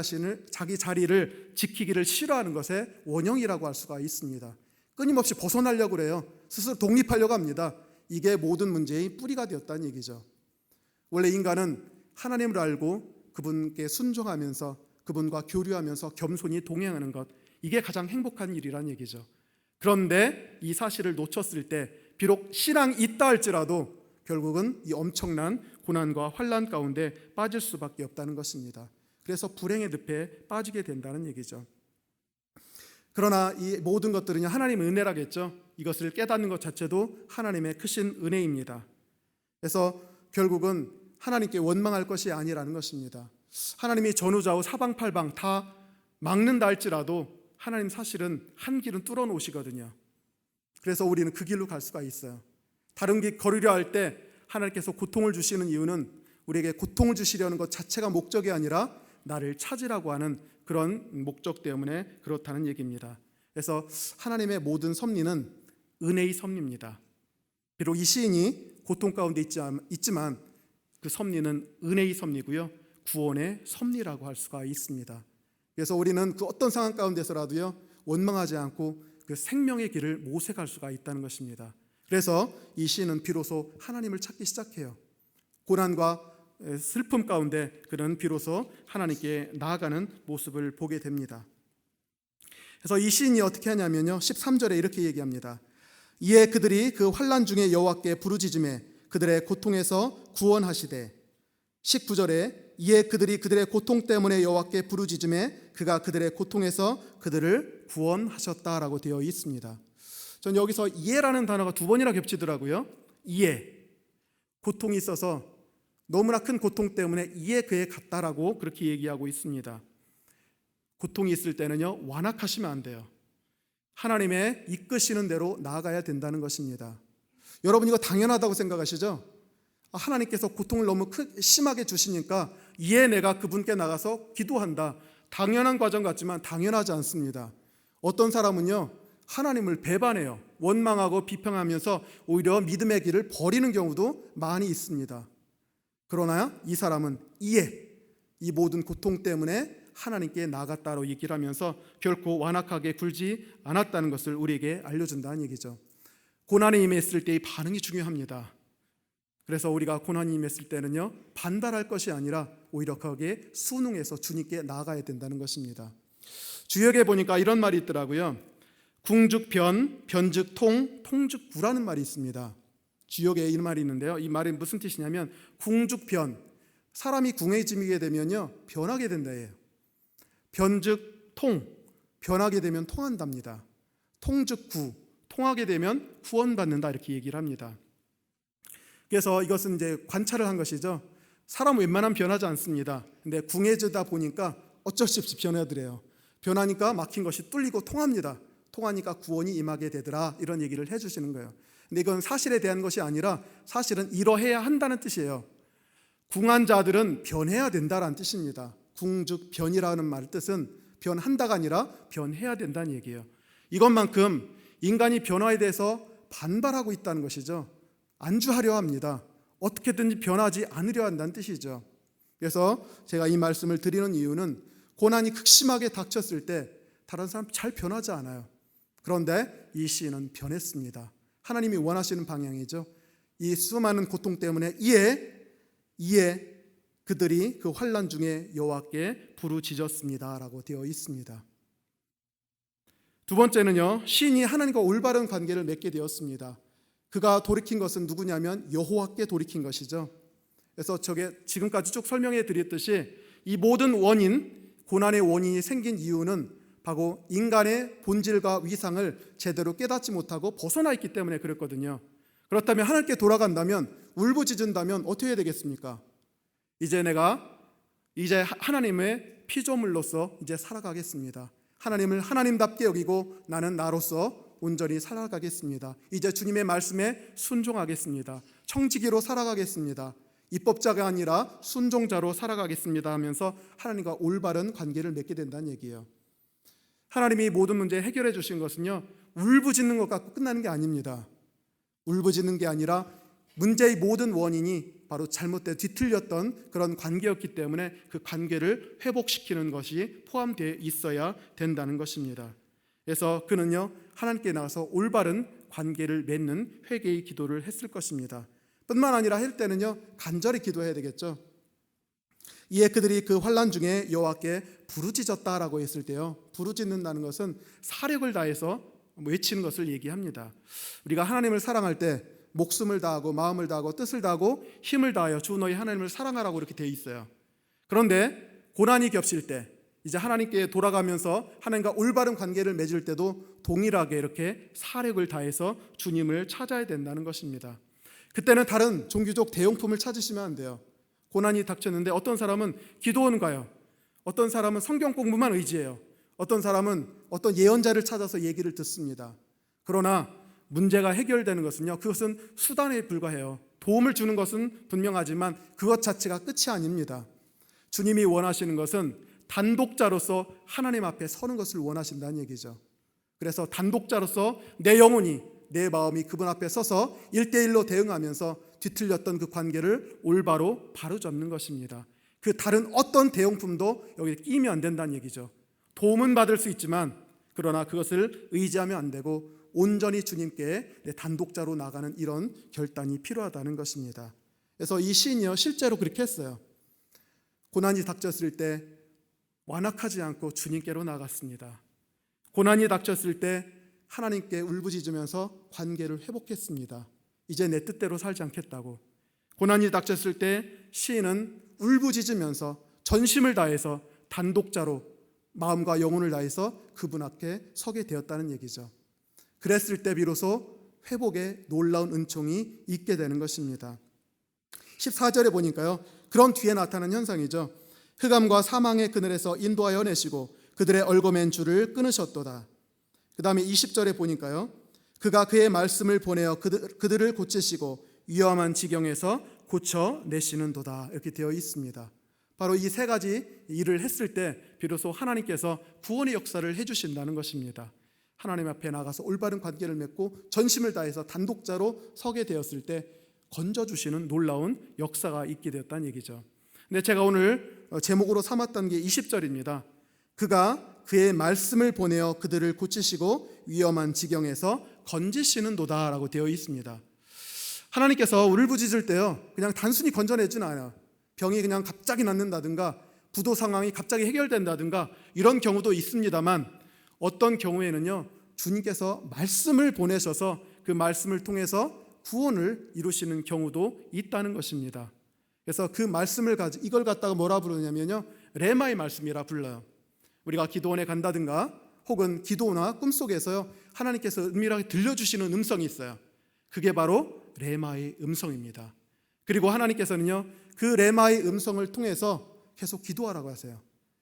자리를 지키기를 싫어하는 것의 원형이라고 할 수가 있습니다. 끊임없이 벗어나려고 그래요. 스스로 독립하려고 합니다. 이게 모든 문제의 뿌리가 되었다는 얘기죠. 원래 인간은 하나님을 알고 그분께 순종하면서 그분과 교류하면서 겸손히 동행하는 것, 이게 가장 행복한 일이란 얘기죠. 그런데 이 사실을 놓쳤을 때 비록 신앙이 있다 할지라도 결국은 이 엄청난 고난과 환난 가운데 빠질 수밖에 없다는 것입니다. 그래서 불행의 늪에 빠지게 된다는 얘기죠. 그러나 이 모든 것들은 하나님의 은혜라겠죠. 이것을 깨닫는 것 자체도 하나님의 크신 은혜입니다. 그래서 결국은 하나님께 원망할 것이 아니라는 것입니다. 하나님이 전후좌우 사방팔방 다 막는다 할지라도 하나님 사실은 한 길은 뚫어 놓으시거든요. 그래서 우리는 그 길로 갈 수가 있어요. 다른 길 걸으려 할 때 하나님께서 고통을 주시는 이유는 우리에게 고통을 주시려는 것 자체가 목적이 아니라 나를 찾으라고 하는 그런 목적 때문에 그렇다는 얘기입니다. 그래서 하나님의 모든 섭리는 은혜의 섭리입니다. 비록 이 시인이 고통 가운데 있지만 그 섭리는 은혜의 섭리고요, 구원의 섭리라고 할 수가 있습니다. 그래서 우리는 그 어떤 상황 가운데서라도요, 원망하지 않고 그 생명의 길을 모색할 수가 있다는 것입니다. 그래서 이 시인은 비로소 하나님을 찾기 시작해요. 고난과 슬픔 가운데 그는 비로소 하나님께 나아가는 모습을 보게 됩니다. 그래서 이 시인이 어떻게 하냐면요, 13절에 이렇게 얘기합니다. 이에 그들이 그 환난 중에 여호와께 부르짖음에 그들의 고통에서 구원하시되, 19절에 이에 그들이 그들의 고통 때문에 여호와께 부르짖음에 그가 그들의 고통에서 그들을 구원하셨다라고 되어 있습니다. 전 여기서 이해라는 단어가 두 번이나 겹치더라고요. 이해, 고통이 있어서 너무나 큰 고통 때문에 이에 그에 갔다라고 그렇게 얘기하고 있습니다. 고통이 있을 때는요, 완악하시면 안 돼요. 하나님의 이끄시는 대로 나아가야 된다는 것입니다. 여러분 이거 당연하다고 생각하시죠? 하나님께서 고통을 너무 심하게 주시니까 이에 내가 그분께 나가서 기도한다, 당연한 과정 같지만 당연하지 않습니다. 어떤 사람은요, 하나님을 배반해요. 원망하고 비평하면서 오히려 믿음의 길을 버리는 경우도 많이 있습니다. 그러나 이 사람은 이 모든 고통 때문에 하나님께 나갔다고 얘기를 하면서 결코 완악하게 굴지 않았다는 것을 우리에게 알려준다는 얘기죠. 고난에 임했을 때의 반응이 중요합니다. 그래서 우리가 고난이 임했을 때는요, 반발할 것이 아니라 오히려 거기에 순응해서 주님께 나아가야 된다는 것입니다. 주역에 보니까 이런 말이 있더라고요. 궁즉변, 변즉 통, 통즉구라는 말이 있습니다. 주역에 이 말이 있는데요, 이 말이 무슨 뜻이냐면 궁즉변, 사람이 궁해지게 되면요 변하게 된다예요. 변즉 통, 변하게 되면 통한답니다. 통즉구, 통하게 되면 구원받는다, 이렇게 얘기를 합니다. 그래서 이것은 이제 관찰을 한 것이죠. 사람은 웬만하면 변하지 않습니다. 근데 궁해지다 보니까 어쩔 수 없이 변하더래요. 변하니까 막힌 것이 뚫리고 통합니다. 통하니까 구원이 임하게 되더라, 이런 얘기를 해주시는 거예요. 근데 이건 사실에 대한 것이 아니라 사실은 이러해야 한다는 뜻이에요. 궁한 자들은 변해야 된다라는 뜻입니다. 궁즉 변이라는 말 뜻은 변한다가 아니라 변해야 된다는 얘기예요. 이것만큼 인간이 변화에 대해서 반발하고 있다는 것이죠. 안주하려 합니다. 어떻게든지 변하지 않으려 한다는 뜻이죠. 그래서 제가 이 말씀을 드리는 이유는 고난이 극심하게 닥쳤을 때 다른 사람 잘 변하지 않아요. 그런데 이 시인은 변했습니다. 하나님이 원하시는 방향이죠. 이 수많은 고통 때문에 이에 그들이 그 환난 중에 여호와께 부르짖었습니다라고 되어 있습니다. 두 번째는요, 시인이 하나님과 올바른 관계를 맺게 되었습니다. 그가 돌이킨 것은 누구냐면 여호와께 돌이킨 것이죠. 그래서 저게 지금까지 쭉 설명해 드렸듯이 이 모든 원인, 고난의 원인이 생긴 이유는 바로 인간의 본질과 위상을 제대로 깨닫지 못하고 벗어나 있기 때문에 그랬거든요. 그렇다면 하나님께 돌아간다면, 울부짖은다면 어떻게 해야 되겠습니까? 이제 하나님의 피조물로서 이제 살아가겠습니다. 하나님을 하나님답게 여기고 나는 나로서 온전히 살아가겠습니다. 이제 주님의 말씀에 순종하겠습니다. 청지기로 살아가겠습니다. 입법자가 아니라 순종자로 살아가겠습니다 하면서 하나님과 올바른 관계를 맺게 된다는 얘기예요. 하나님이 모든 문제 해결해 주신 것은요, 울부짖는 것 갖고 끝나는 게 아닙니다. 울부짖는 게 아니라 문제의 모든 원인이 바로 잘못된 뒤틀렸던 그런 관계였기 때문에 그 관계를 회복시키는 것이 포함되어 있어야 된다는 것입니다. 그래서 그는요, 하나님께 나가서 올바른 관계를 맺는 회개의 기도를 했을 것입니다. 뿐만 아니라 할 때는요, 간절히 기도해야 되겠죠. 이에 그들이 그 환난 중에 여호와께 부르짖었다라고 했을 때요, 부르짖는다는 것은 사력을 다해서 외치는 것을 얘기합니다. 우리가 하나님을 사랑할 때 목숨을 다하고 마음을 다하고 뜻을 다하고 힘을 다하여 주 너희 하나님을 사랑하라고 이렇게 되어 있어요. 그런데 고난이 겹칠 때, 이제 하나님께 돌아가면서 하나님과 올바른 관계를 맺을 때도 동일하게 이렇게 사력을 다해서 주님을 찾아야 된다는 것입니다. 그때는 다른 종교적 대용품을 찾으시면 안 돼요. 고난이 닥쳤는데 어떤 사람은 기도원 가요. 어떤 사람은 성경 공부만 의지해요. 어떤 사람은 어떤 예언자를 찾아서 얘기를 듣습니다. 그러나 문제가 해결되는 것은요, 그것은 수단에 불과해요. 도움을 주는 것은 분명하지만 그것 자체가 끝이 아닙니다. 주님이 원하시는 것은 단독자로서 하나님 앞에 서는 것을 원하신다는 얘기죠. 그래서 단독자로서 내 영혼이, 내 마음이 그분 앞에 서서 1대1로 대응하면서 뒤틀렸던 그 관계를 올바로 바로잡는 것입니다. 그 다른 어떤 대용품도 여기에 끼면 안 된다는 얘기죠. 도움은 받을 수 있지만 그러나 그것을 의지하면 안 되고 온전히 주님께 단독자로 나가는 이런 결단이 필요하다는 것입니다. 그래서 이 시인이요, 실제로 그렇게 했어요. 고난이 닥쳤을 때 완악하지 않고 주님께로 나갔습니다. 고난이 닥쳤을 때 하나님께 울부짖으면서 관계를 회복했습니다. 이제 내 뜻대로 살지 않겠다고. 고난이 닥쳤을 때 시인은 울부짖으면서 전심을 다해서 단독자로 마음과 영혼을 다해서 그분 앞에 서게 되었다는 얘기죠. 그랬을 때 비로소 회복의 놀라운 은총이 있게 되는 것입니다. 14절에 보니까요, 그런 뒤에 나타난 현상이죠. 흑암과 사망의 그늘에서 인도하여 내시고 그들의 얽어맨 줄을 끊으셨도다. 그 다음에 20절에 보니까요, 그가 그의 말씀을 보내어 그들을 고치시고 위험한 지경에서 고쳐내시는도다 이렇게 되어 있습니다. 바로 이 세 가지 일을 했을 때 비로소 하나님께서 구원의 역사를 해주신다는 것입니다. 하나님 앞에 나가서 올바른 관계를 맺고 전심을 다해서 단독자로 서게 되었을 때 건져주시는 놀라운 역사가 있게 되었다는 얘기죠. 근데 제가 오늘 제목으로 삼았던 게 20절입니다. 그가 그의 말씀을 보내어 그들을 고치시고 위험한 지경에서 건지시는도다 라고 되어 있습니다. 하나님께서 울부짖을 때요, 그냥 단순히 건져내지는 않아요. 병이 그냥 갑자기 낫는다든가 부도 상황이 갑자기 해결된다든가 이런 경우도 있습니다만, 어떤 경우에는요, 주님께서 말씀을 보내셔서 그 말씀을 통해서 구원을 이루시는 경우도 있다는 것입니다. 그래서 그 말씀을 가지고 이걸 갖다가 뭐라 부르냐면요, 레마의 말씀이라 불러요. 우리가 기도원에 간다든가 혹은 기도나 꿈속에서요, 하나님께서 은밀하게 들려주시는 음성이 있어요. 그게 바로 레마의 음성입니다. 그리고 하나님께서는요, 그 레마의 음성을 통해서 계속 기도하라고 하세요.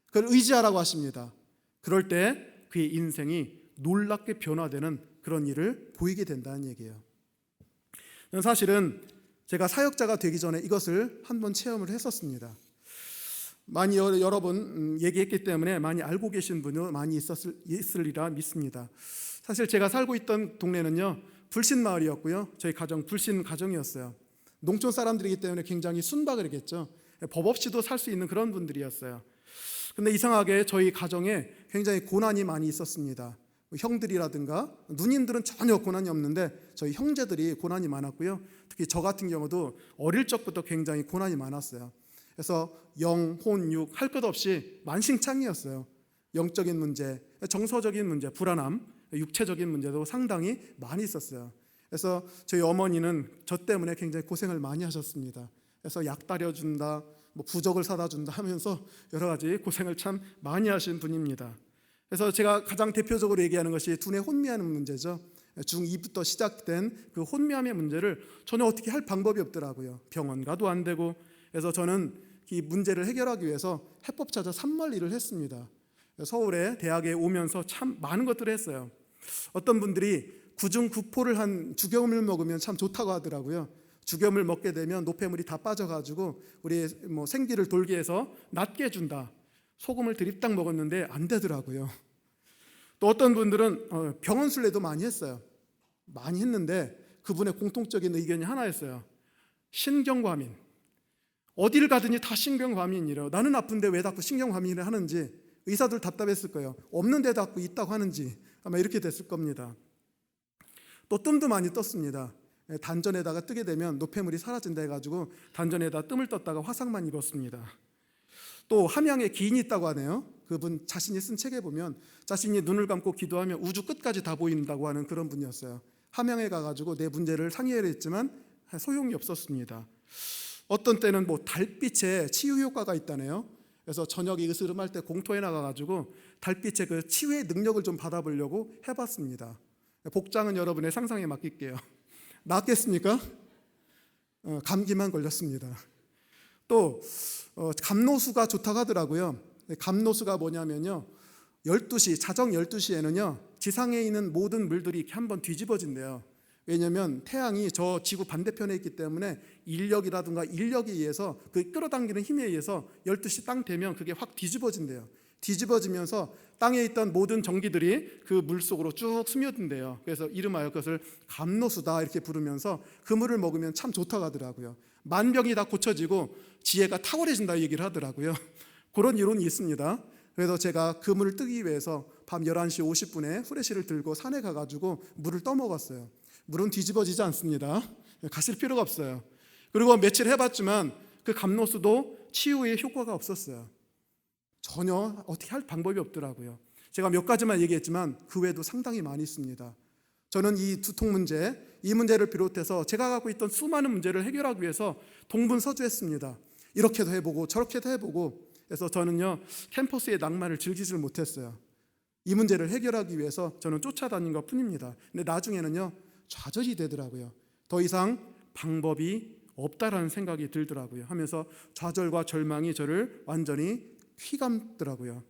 그걸 의지하라고 하십니다. 그럴 때 그의 인생이 놀랍게 변화되는 그런 일을 보이게 된다는 얘기예요. 사실은 제가 사역자가 되기 전에 이것을 한번 체험을 했었습니다. 많이 여러 번 얘기했기 때문에 많이 알고 계신 분은 많이 있으리라 믿습니다. 사실 제가 살고 있던 동네는요, 불신 마을이었고요, 저희 가정 불신 가정이었어요. 농촌 사람들이기 때문에 굉장히 순박하겠죠. 법 없이도 살 수 있는 그런 분들이었어요. 근데 이상하게 저희 가정에 굉장히 고난이 많이 있었습니다. 형들이라든가 누님들은 전혀 고난이 없는데 저희 형제들이 고난이 많았고요. 특히 저 같은 경우도 어릴 적부터 굉장히 고난이 많았어요. 그래서 영, 혼, 육 할 것 없이 만신창이었어요. 영적인 문제, 정서적인 문제, 불안함, 육체적인 문제도 상당히 많이 있었어요. 그래서 저희 어머니는 저 때문에 굉장히 고생을 많이 하셨습니다. 그래서 약 따려준다, 뭐 부적을 사다 준다 하면서 여러 가지 고생을 참 많이 하신 분입니다. 그래서 제가 가장 대표적으로 얘기하는 것이 두뇌 혼미하는 문제죠. 중2부터 시작된 그 혼미함의 문제를 전혀 어떻게 할 방법이 없더라고요. 병원 가도 안 되고. 그래서 저는 이 문제를 해결하기 위해서 해법 찾아 산말리를 했습니다. 서울에 대학에 오면서 참 많은 것들을 했어요. 어떤 분들이 구중구포를 한 죽염을 먹으면 참 좋다고 하더라고요. 죽염을 먹게 되면 노폐물이 다 빠져가지고 우리 생기를 돌게 해서 낫게 해준다. 소금을 드립딱 먹었는데 안 되더라고요. 또 어떤 분들은 병원 순례도 많이 했어요. 많이 했는데 그분의 공통적인 의견이 하나였어요. 신경과민. 어딜 가더니 다 신경과민이래요. 나는 아픈데 왜 자꾸 신경과민을 하는지 의사들 답답했을 거예요. 없는 데도 자꾸 있다고 하는지 아마 이렇게 됐을 겁니다. 또 뜸도 많이 떴습니다. 단전에다가 뜨게 되면 노폐물이 사라진다 해가지고 단전에다 뜸을 떴다가 화상만 입었습니다. 또 함양에 기인이 있다고 하네요. 그분 자신이 쓴 책에 보면 자신이 눈을 감고 기도하면 우주 끝까지 다 보인다고 하는 그런 분이었어요. 함양에 가가지고 내 문제를 상의를 했지만 소용이 없었습니다. 어떤 때는 달빛에 치유 효과가 있다네요. 그래서 저녁에 으스름할 때 공터에 나가가지고 달빛의 그 치유의 능력을 좀 받아보려고 해봤습니다. 복장은 여러분의 상상에 맡길게요. 낫겠습니까? 감기만 걸렸습니다. 또 감노수가 좋다고 하더라고요. 감노수가 뭐냐면요, 12시, 자정 12시에는요 지상에 있는 모든 물들이 이렇게 한번 뒤집어진대요. 왜냐하면 태양이 저 지구 반대편에 있기 때문에 인력이라든가 인력에 의해서 그 끌어당기는 힘에 의해서 12시 땅 되면 그게 확 뒤집어진대요. 뒤집어지면서 땅에 있던 모든 전기들이 그 물 속으로 쭉 스며든대요. 그래서 이름하여 그것을 감노수다 이렇게 부르면서 그 물을 먹으면 참 좋다고 하더라고요. 만병이 다 고쳐지고 지혜가 탁월해진다 얘기를 하더라고요. 그런 이론이 있습니다. 그래서 제가 그 물을 뜨기 위해서 밤 11시 50분에 후레쉬를 들고 산에 가가지고 물을 떠먹었어요. 물은 뒤집어지지 않습니다. 가실 필요가 없어요. 그리고 며칠 해봤지만 그 감노수도 치유에 효과가 없었어요. 전혀 어떻게 할 방법이 없더라고요. 제가 몇 가지만 얘기했지만 그 외에도 상당히 많이 있습니다. 저는 이 두통 문제, 이 문제를 비롯해서 제가 갖고 있던 수많은 문제를 해결하기 위해서 동분서주했습니다. 이렇게도 해보고 저렇게도 해보고. 그래서 저는요 캠퍼스의 낭만을 즐기질 못했어요. 이 문제를 해결하기 위해서 저는 쫓아다닌 것 뿐입니다. 근데 나중에는요 좌절이 되더라고요. 더 이상 방법이 없다라는 생각이 들더라고요. 하면서 좌절과 절망이 저를 완전히 휘감더라고요.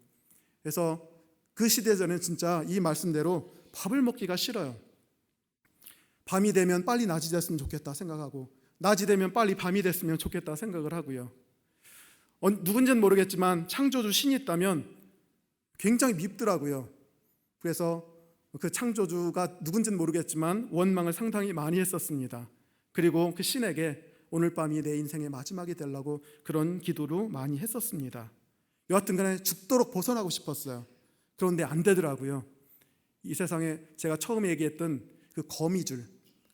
그래서 그 시대 저는 진짜 이 말씀대로 밥을 먹기가 싫어요. 밤이 되면 빨리 낮이 됐으면 좋겠다 생각하고 낮이 되면 빨리 밤이 됐으면 좋겠다 생각을 하고요. 누군지는 모르겠지만 창조주 신이 있다면 굉장히 밉더라고요. 그래서 그 창조주가 누군지는 모르겠지만 원망을 상당히 많이 했었습니다. 그리고 그 신에게 오늘 밤이 내 인생의 마지막이 되려고 그런 기도를 많이 했었습니다. 여하튼 간에 죽도록 벗어나고 싶었어요. 그런데 안 되더라고요. 이 세상에 제가 처음에 얘기했던 그 거미줄,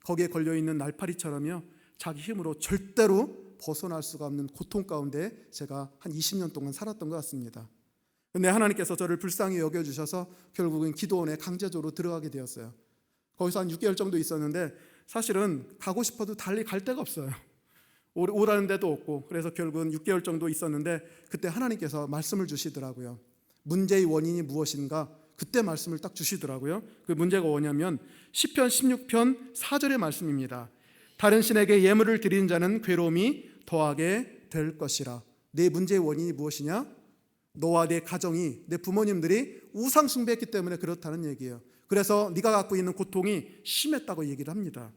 거기에 걸려있는 날파리처럼요 자기 힘으로 절대로 벗어날 수가 없는 고통 가운데 제가 한 20년 동안 살았던 것 같습니다. 근데 하나님께서 저를 불쌍히 여겨주셔서 결국은 기도원에 강제적으로 들어가게 되었어요. 거기서 한 6개월 정도 있었는데 사실은 가고 싶어도 달리 갈 데가 없어요. 오라는 데도 없고. 그래서 결국은 6개월 정도 있었는데 그때 하나님께서 말씀을 주시더라고요. 문제의 원인이 무엇인가? 그때 말씀을 딱 주시더라고요. 그 문제가 뭐냐면 시편 16편 4절의 말씀입니다. 다른 신에게 예물을 드린 자는 괴로움이 더하게 될 것이라. 내 문제의 원인이 무엇이냐? 너와 내 가정이, 내 부모님들이 우상 숭배했기 때문에 그렇다는 얘기예요. 그래서 네가 갖고 있는 고통이 심했다고 얘기를 합니다.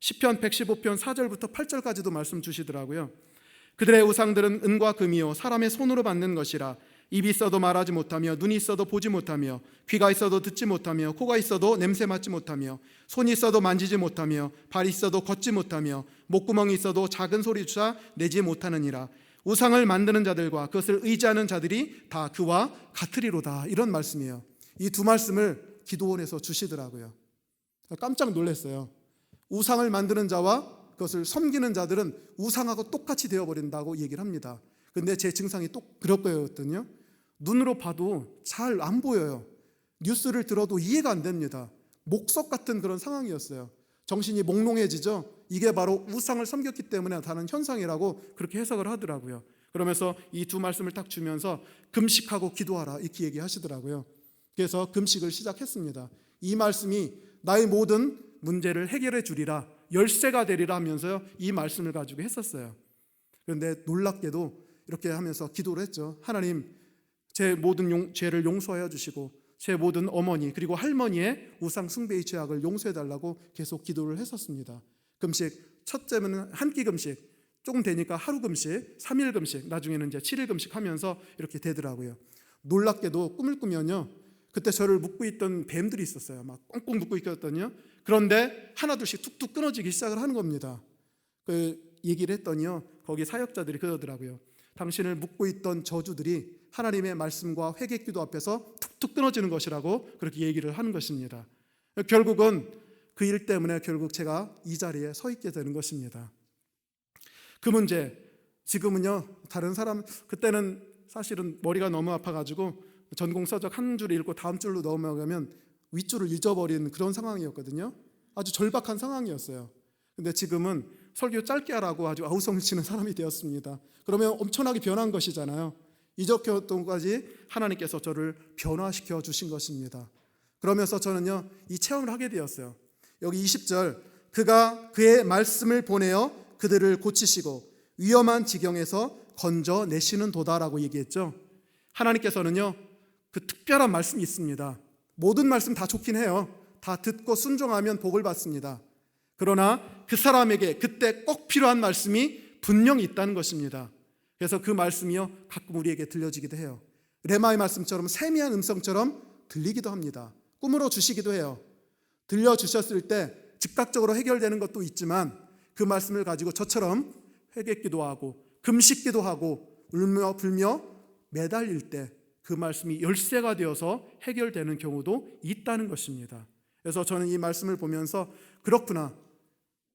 시편 115편 4절부터 8절까지도 말씀 주시더라고요. 그들의 우상들은 은과 금이요 사람의 손으로 만든 것이라. 입이 있어도 말하지 못하며 눈이 있어도 보지 못하며 귀가 있어도 듣지 못하며 코가 있어도 냄새 맡지 못하며 손이 있어도 만지지 못하며 발이 있어도 걷지 못하며 목구멍이 있어도 작은 소리조차 내지 못하느니라. 우상을 만드는 자들과 그것을 의지하는 자들이 다 그와 같으리로다. 이런 말씀이에요. 이 두 말씀을 기도원에서 주시더라고요. 깜짝 놀랐어요. 우상을 만드는 자와 그것을 섬기는 자들은 우상하고 똑같이 되어버린다고 얘기를 합니다. 근데 제 증상이 또 그럴 거였거든요. 눈으로 봐도 잘 안 보여요. 뉴스를 들어도 이해가 안 됩니다. 목석 같은 그런 상황이었어요. 정신이 몽롱해지죠. 이게 바로 우상을 섬겼기 때문에 나타나는 현상이라고 그렇게 해석을 하더라고요. 그러면서 이 두 말씀을 딱 주면서 금식하고 기도하라 이렇게 얘기하시더라고요. 그래서 금식을 시작했습니다. 이 말씀이 나의 모든 문제를 해결해 주리라, 열쇠가 되리라 하면서요, 이 말씀을 가지고 했었어요. 그런데 놀랍게도 이렇게 하면서 기도를 했죠. 하나님, 제 모든 죄를 용서하여 주시고 제 모든 어머니 그리고 할머니의 우상 숭배의 죄악을 용서해 달라고 계속 기도를 했었습니다. 금식, 첫째는 한 끼 금식, 조금 되니까 하루 금식, 3일 금식, 나중에는 이제 7일 금식 하면서 이렇게 되더라고요. 놀랍게도 꿈을 꾸면요, 그때 저를 묶고 있던 뱀들이 있었어요. 막 꽁꽁 묶고 있거든요. 그런데 하나둘씩 툭툭 끊어지기 시작을 하는 겁니다. 그 얘기를 했더니요, 거기 사역자들이 그러더라고요. 당신을 묶고 있던 저주들이 하나님의 말씀과 회개기도 앞에서 툭툭 끊어지는 것이라고 그렇게 얘기를 하는 것입니다. 결국은 그 일 때문에 결국 제가 이 자리에 서 있게 되는 것입니다. 그 문제, 지금은요, 다른 사람, 그때는 사실은 머리가 너무 아파가지고 전공 서적 한 줄 읽고 다음 줄로 넘어가면 윗줄을 잊어버리는 그런 상황이었거든요. 아주 절박한 상황이었어요. 근데 지금은 설교 짧게 하라고 아주 아우성을 치는 사람이 되었습니다. 그러면 엄청나게 변한 것이잖아요. 이적했던까지 하나님께서 저를 변화시켜 주신 것입니다. 그러면서 저는요, 이 체험을 하게 되었어요. 여기 20절, 그가 그의 말씀을 보내어 그들을 고치시고 위험한 지경에서 건져내시는 도다라고 얘기했죠. 하나님께서는요, 그 특별한 말씀이 있습니다. 모든 말씀 다 좋긴 해요. 다 듣고 순종하면 복을 받습니다. 그러나 그 사람에게 그때 꼭 필요한 말씀이 분명히 있다는 것입니다. 그래서 그 말씀이요, 가끔 우리에게 들려지기도 해요. 레마의 말씀처럼 세미한 음성처럼 들리기도 합니다. 꿈으로 주시기도 해요. 들려주셨을 때 즉각적으로 해결되는 것도 있지만 그 말씀을 가지고 저처럼 회개기도 하고 금식기도 하고 울며 불며 매달릴 때 그 말씀이 열쇠가 되어서 해결되는 경우도 있다는 것입니다. 그래서 저는 이 말씀을 보면서 그렇구나,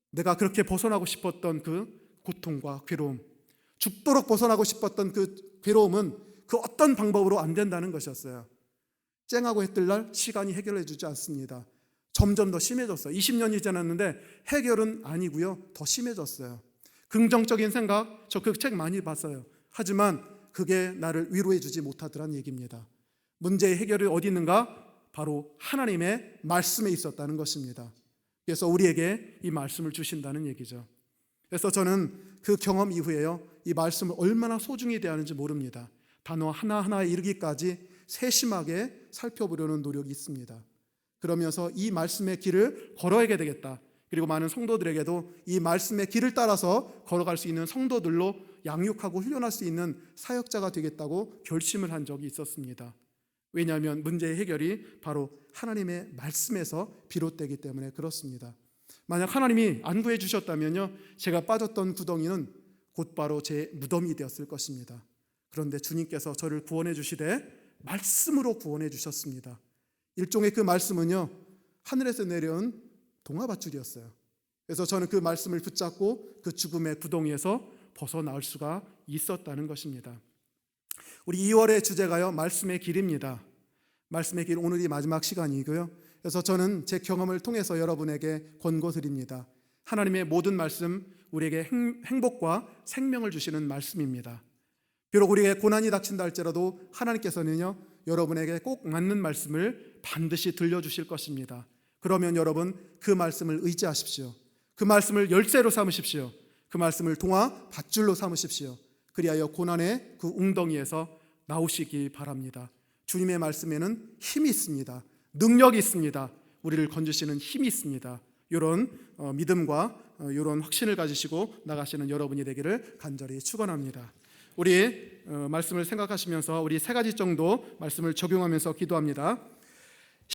내가 그렇게 벗어나고 싶었던 그 고통과 괴로움, 죽도록 벗어나고 싶었던 그 괴로움은 그 어떤 방법으로 안 된다는 것이었어요. 쨍하고 해뜰날 시간이 해결해 주지 않습니다. 점점 더 심해졌어요. 20년이 지났는데 해결은 아니고요, 더 심해졌어요. 긍정적인 생각, 저 그 책 많이 봤어요. 하지만 그게 나를 위로해 주지 못하더란 얘기입니다. 문제의 해결이 어디 있는가? 바로 하나님의 말씀에 있었다는 것입니다. 그래서 우리에게 이 말씀을 주신다는 얘기죠. 그래서 저는 그 경험 이후에요, 이 말씀을 얼마나 소중히 대하는지 모릅니다. 단어 하나하나에 이르기까지 세심하게 살펴보려는 노력이 있습니다. 그러면서 이 말씀의 길을 걸어야게 되겠다. 그리고 많은 성도들에게도 이 말씀의 길을 따라서 걸어갈 수 있는 성도들로 양육하고 훈련할 수 있는 사역자가 되겠다고 결심을 한 적이 있었습니다. 왜냐하면 문제의 해결이 바로 하나님의 말씀에서 비롯되기 때문에 그렇습니다. 만약 하나님이 안 구해 주셨다면요, 제가 빠졌던 구덩이는 곧바로 제 무덤이 되었을 것입니다. 그런데 주님께서 저를 구원해 주시되 말씀으로 구원해 주셨습니다. 일종의 그 말씀은요, 하늘에서 내려온 동화밧줄이었어요. 그래서 저는 그 말씀을 붙잡고 그 죽음의 구덩이에서 벗어나올 수가 있었다는 것입니다. 우리 2월의 주제가요, 말씀의 길입니다. 말씀의 길, 오늘이 마지막 시간이고요. 그래서 저는 제 경험을 통해서 여러분에게 권고드립니다. 하나님의 모든 말씀, 우리에게 행복과 생명을 주시는 말씀입니다. 비록 우리에게 고난이 닥친다 할지라도 하나님께서는요, 여러분에게 꼭 맞는 말씀을 반드시 들려주실 것입니다. 그러면 여러분 그 말씀을 의지하십시오. 그 말씀을 열쇠로 삼으십시오. 그 말씀을 동화 밧줄로 삼으십시오. 그리하여 고난의 그 웅덩이에서 나오시기 바랍니다. 주님의 말씀에는 힘이 있습니다. 능력이 있습니다. 우리를 건지시는 힘이 있습니다. 이런 믿음과 이런 확신을 가지시고 나가시는 여러분이 되기를 간절히 축원합니다. 우리 말씀을 생각하시면서 우리 세 가지 정도 말씀을 적용하면서 기도합니다.